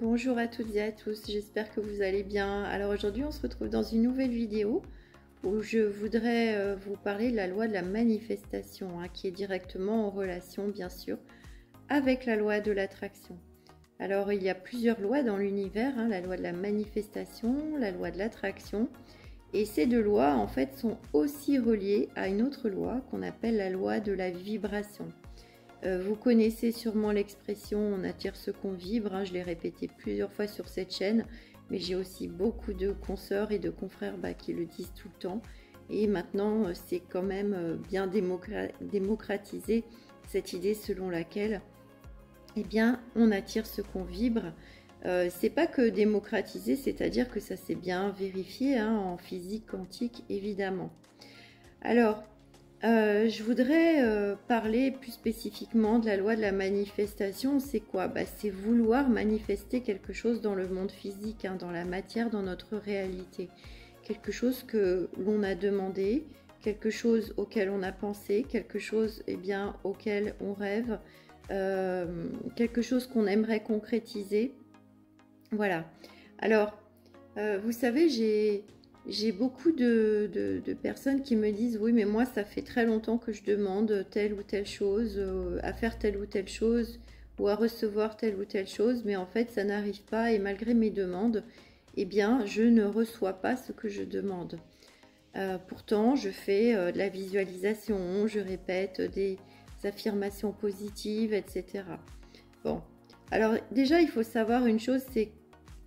Bonjour à toutes et à tous, j'espère que vous allez bien. Alors aujourd'hui on se retrouve dans une nouvelle vidéo où je voudrais vous parler de la loi de la manifestation, qui est directement en relation bien sûr avec la loi de l'attraction. Alors il y a plusieurs lois dans l'univers, la loi de la manifestation, la loi de l'attraction, et ces deux lois en fait sont aussi reliées à une autre loi qu'on appelle la loi de la vibration. Vous connaissez sûrement l'expression on attire ce qu'on vibre, je l'ai répété plusieurs fois sur cette chaîne, mais j'ai aussi beaucoup de consoeurs et de confrères qui le disent tout le temps. Et maintenant, c'est quand même bien démocratisé cette idée selon laquelle on attire ce qu'on vibre. C'est pas que démocratisé, c'est-à-dire que ça s'est bien vérifié en physique quantique évidemment. Alors, je voudrais parler plus spécifiquement de la loi de la manifestation. C'est quoi? C'est vouloir manifester quelque chose dans le monde physique, dans la matière, dans notre réalité. Quelque chose que l'on a demandé, quelque chose auquel on a pensé, quelque chose auquel on rêve, quelque chose qu'on aimerait concrétiser. Voilà. Alors, vous savez, j'ai beaucoup de personnes qui me disent oui mais moi ça fait très longtemps que je demande telle ou telle chose, à faire telle ou telle chose ou à recevoir telle ou telle chose, mais en fait ça n'arrive pas et malgré mes demandes, je ne reçois pas ce que je demande. Pourtant je fais de la visualisation, je répète des affirmations positives, etc. Bon, alors déjà il faut savoir une chose, c'est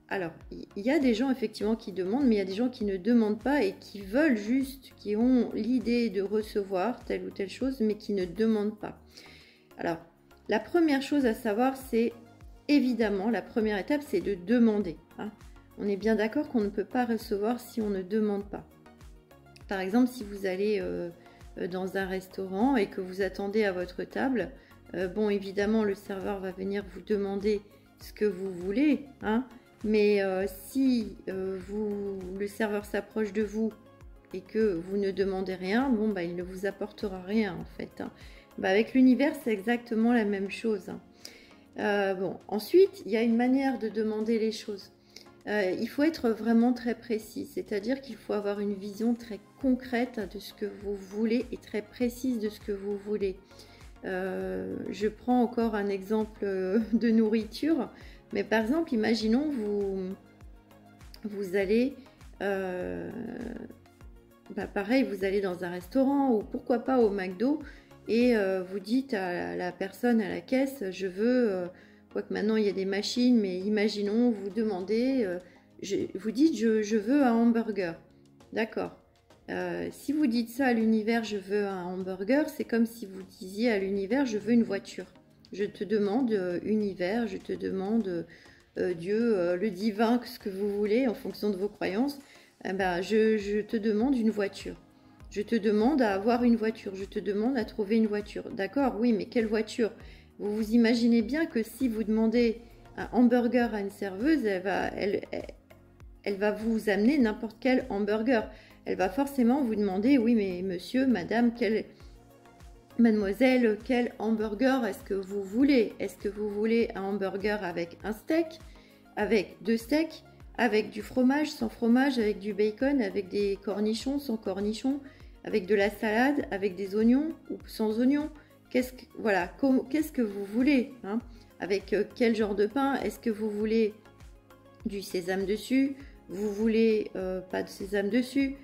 alors, il y a des gens effectivement qui demandent, mais il y a des gens qui ne demandent pas et qui veulent juste, qui ont l'idée de recevoir telle ou telle chose, mais qui ne demandent pas. Alors, la première chose à savoir, c'est évidemment, la première étape, c'est de demander. On est bien d'accord qu'on ne peut pas recevoir si on ne demande pas. Par exemple, si vous allez dans un restaurant et que vous attendez à votre table, bon, évidemment, le serveur va venir vous demander ce que vous voulez, mais si le serveur s'approche de vous et que vous ne demandez rien, il ne vous apportera rien en fait. Avec l'univers, c'est exactement la même chose. Ensuite, il y a une manière de demander les choses. Il faut être vraiment très précis, c'est-à-dire qu'il faut avoir une vision très concrète de ce que vous voulez et très précise de ce que vous voulez. Je prends encore un exemple de nourriture. Mais par exemple, imaginons vous allez, pareil, vous allez dans un restaurant ou pourquoi pas au McDo et vous dites à la personne à la caisse, je veux, quoique maintenant il y a des machines, mais imaginons, vous demandez, vous dites je veux un hamburger, d'accord. Si vous dites ça à l'univers, je veux un hamburger, c'est comme si vous disiez à l'univers, je veux une voiture. Je te demande univers, je te demande Dieu, le divin, ce que vous voulez en fonction de vos croyances. Je te demande une voiture. Je te demande à avoir une voiture. Je te demande à trouver une voiture. D'accord, oui, mais quelle voiture? Vous vous imaginez bien que si vous demandez un hamburger à une serveuse, elle va vous amener n'importe quel hamburger. Elle va forcément vous demander, oui, mais monsieur, madame, mademoiselle, quel hamburger est-ce que vous voulez? Est-ce que vous voulez un hamburger avec un steak, avec 2 steaks, avec du fromage, sans fromage, avec du bacon, avec des cornichons, sans cornichons, avec de la salade, avec des oignons ou sans oignons? Qu'est-ce que vous voulez, Avec quel genre de pain? Est-ce que vous voulez du sésame dessus? Vous voulez pas de sésame dessus?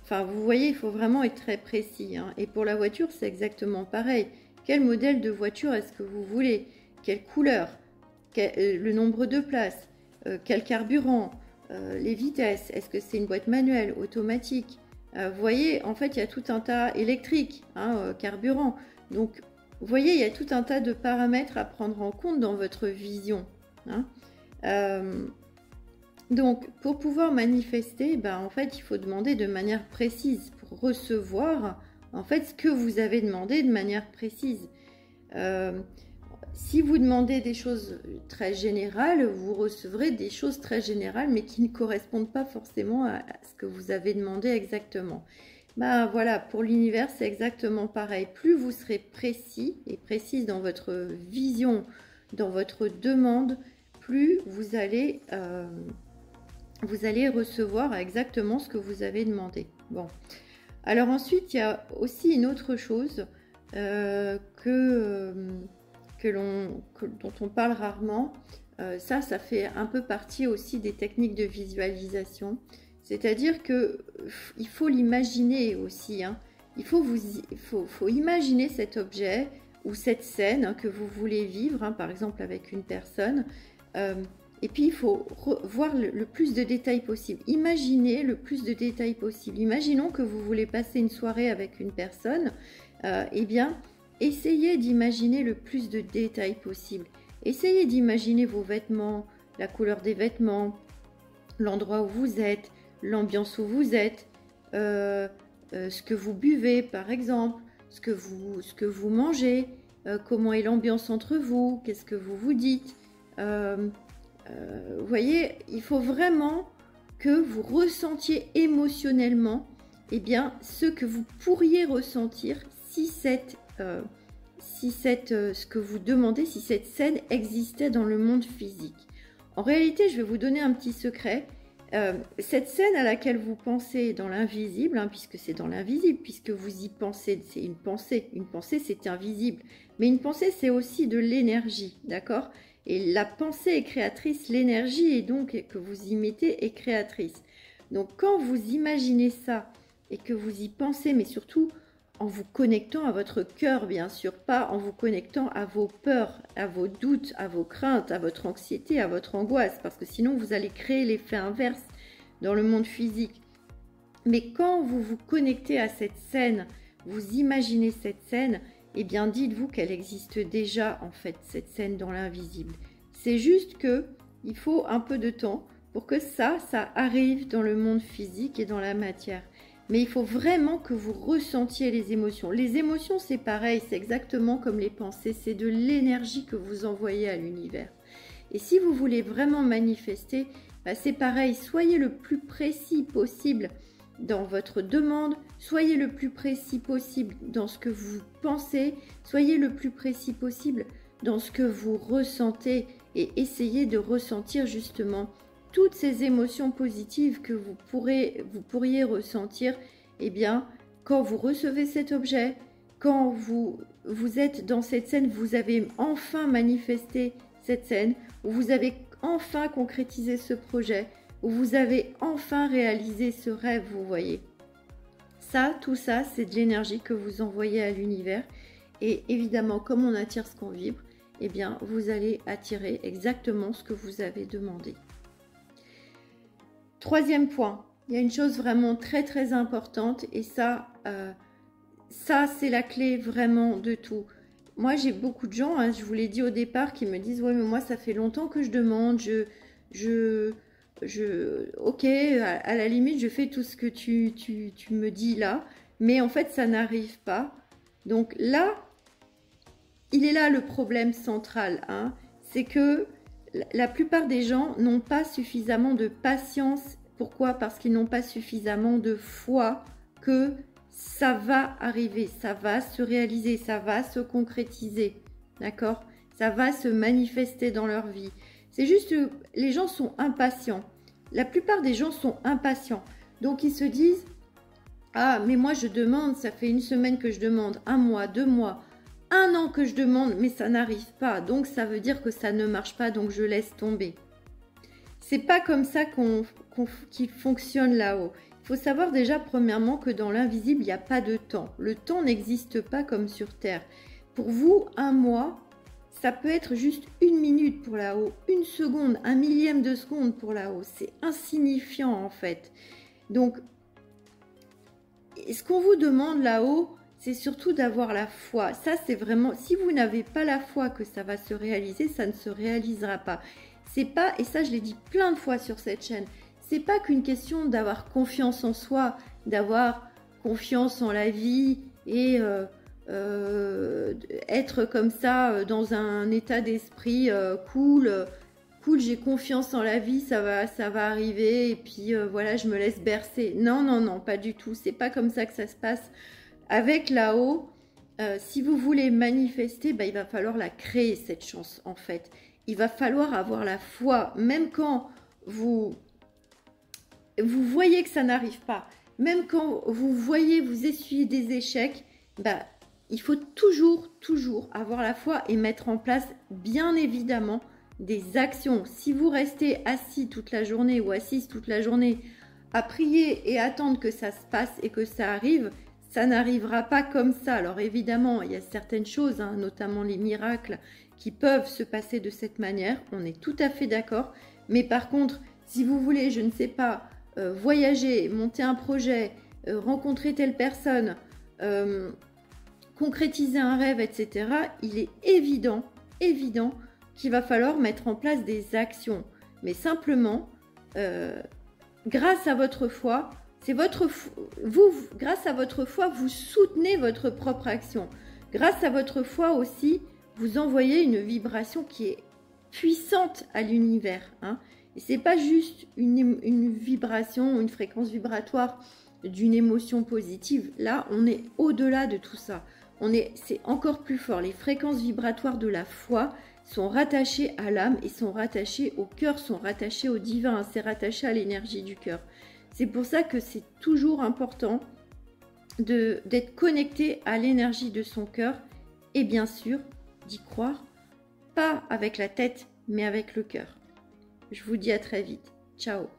Enfin, vous voyez, il faut vraiment être très précis. Et pour la voiture, c'est exactement pareil. Quel modèle de voiture est-ce que vous voulez? Quelle couleur? Le nombre de places? Quel carburant? Les vitesses? Est-ce que c'est une boîte manuelle, automatique? Vous voyez, en fait, il y a tout un tas électrique, carburant. Donc, vous voyez, il y a tout un tas de paramètres à prendre en compte dans votre vision. Donc, pour pouvoir manifester, en fait, il faut demander de manière précise pour recevoir, en fait, ce que vous avez demandé de manière précise. Si vous demandez des choses très générales, vous recevrez des choses très générales, mais qui ne correspondent pas forcément à ce que vous avez demandé exactement. Voilà, pour l'univers, c'est exactement pareil. Plus vous serez précis et précise dans votre vision, dans votre demande, plus vous allez recevoir exactement ce que vous avez demandé. Bon. Alors ensuite, il y a aussi une autre chose dont on parle rarement. Ça fait un peu partie aussi des techniques de visualisation. C'est-à-dire qu'il faut l'imaginer aussi. Hein. Il faut imaginer cet objet ou cette scène que vous voulez vivre, hein, par exemple avec une personne. Et puis, il faut voir le plus de détails possible. Imaginez le plus de détails possible. Imaginons que vous voulez passer une soirée avec une personne. Eh bien, essayez d'imaginer le plus de détails possible. Essayez d'imaginer vos vêtements, la couleur des vêtements, l'endroit où vous êtes, l'ambiance où vous êtes, ce que vous buvez, par exemple, ce que vous mangez, comment est l'ambiance entre vous, qu'est-ce que vous vous dites. Vous voyez, il faut vraiment que vous ressentiez émotionnellement ce que vous pourriez ressentir si ce que vous demandez, si cette scène existait dans le monde physique. En réalité, je vais vous donner un petit secret. Cette scène à laquelle vous pensez dans l'invisible, hein, puisque c'est dans l'invisible, puisque vous y pensez, c'est une pensée. Une pensée, c'est invisible. Mais une pensée, c'est aussi de l'énergie, d'accord ? Et la pensée est créatrice, l'énergie est donc que vous y mettez est créatrice. Donc quand vous imaginez ça et que vous y pensez, mais surtout en vous connectant à votre cœur, bien sûr, pas en vous connectant à vos peurs, à vos doutes, à vos craintes, à votre anxiété, à votre angoisse, parce que sinon vous allez créer l'effet inverse dans le monde physique. Mais quand vous vous connectez à cette scène, vous imaginez cette scène, eh bien dites-vous qu'elle existe déjà en fait, cette scène dans l'invisible. C'est juste que il faut un peu de temps pour que ça arrive dans le monde physique et dans la matière. Mais il faut vraiment que vous ressentiez les émotions. Les émotions, c'est pareil, c'est exactement comme les pensées, c'est de l'énergie que vous envoyez à l'univers. Et si vous voulez vraiment manifester, c'est pareil, soyez le plus précis possible dans votre demande, soyez le plus précis possible dans ce que vous pensez, soyez le plus précis possible dans ce que vous ressentez et essayez de ressentir justement toutes ces émotions positives que vous pourriez ressentir quand vous recevez cet objet, quand vous êtes dans cette scène, vous avez enfin manifesté cette scène, où vous avez enfin concrétisé ce projet, où vous avez enfin réalisé ce rêve, vous voyez. Tout ça, c'est de l'énergie que vous envoyez à l'univers. Et évidemment, comme on attire ce qu'on vibre, vous allez attirer exactement ce que vous avez demandé. Troisième point, il y a une chose vraiment très très importante et ça c'est la clé vraiment de tout. Moi, j'ai beaucoup de gens, hein, je vous l'ai dit au départ, qui me disent « Ouais, mais moi, ça fait longtemps que je demande, ok, à la limite, je fais tout ce que tu me dis là, mais en fait, ça n'arrive pas. » Donc là, il est là le problème central, hein, c'est que la plupart des gens n'ont pas suffisamment de patience. Pourquoi? Parce qu'ils n'ont pas suffisamment de foi que ça va arriver, ça va se réaliser, ça va se concrétiser, d'accord? Ça va se manifester dans leur vie. C'est juste que les gens sont impatients. La plupart des gens sont impatients. Donc, ils se disent « Ah, mais moi, je demande, ça fait une semaine que je demande, 1 mois, 2 mois, 1 an que je demande, mais ça n'arrive pas. Donc, ça veut dire que ça ne marche pas, donc je laisse tomber. » C'est pas comme ça qu'il fonctionne là-haut. Il faut savoir déjà, premièrement, que dans l'invisible, il n'y a pas de temps. Le temps n'existe pas comme sur Terre. Pour vous, 1 mois, ça peut être juste 1 minute pour là-haut, 1 seconde, 1 millième de seconde pour là-haut. C'est insignifiant, en fait. Donc, ce qu'on vous demande là-haut, c'est surtout d'avoir la foi. Ça, c'est vraiment... Si vous n'avez pas la foi que ça va se réaliser, ça ne se réalisera pas. C'est pas... Et ça, je l'ai dit plein de fois sur cette chaîne. C'est pas qu'une question d'avoir confiance en soi, d'avoir confiance en la vie et être comme ça dans un état d'esprit cool, j'ai confiance en la vie, ça va arriver et puis voilà, je me laisse bercer. Non, non, non, pas du tout. C'est pas comme ça que ça se passe. Avec là-haut, si vous voulez manifester, il va falloir la créer, cette chance, en fait. il va falloir avoir la foi, même quand vous voyez que ça n'arrive pas, même quand vous voyez vous essuyer des échecs, bah, il faut toujours avoir la foi et mettre en place, bien évidemment, des actions. Si vous restez assis toute la journée ou assise toute la journée à prier et attendre que ça se passe et que ça arrive, ça n'arrivera pas comme ça. Alors évidemment, il y a certaines choses, hein, notamment les miracles, qui peuvent se passer de cette manière. On est tout à fait d'accord. Mais par contre, si vous voulez, je ne sais pas, voyager, monter un projet, rencontrer telle personne, concrétiser un rêve, etc., il est évident qu'il va falloir mettre en place des actions. Mais simplement, grâce à votre foi, grâce à votre foi, vous soutenez votre propre action. Grâce à votre foi aussi, vous envoyez une vibration qui est puissante à l'univers. Hein. Et ce n'est pas juste une vibration, une fréquence vibratoire d'une émotion positive. Là, on est au-delà de tout ça. C'est encore plus fort. Les fréquences vibratoires de la foi sont rattachées à l'âme et sont rattachées au cœur, sont rattachées au divin. Hein. C'est rattaché à l'énergie du cœur. C'est pour ça que c'est toujours important d'être connecté à l'énergie de son cœur et bien sûr d'y croire, pas avec la tête, mais avec le cœur. Je vous dis à très vite. Ciao.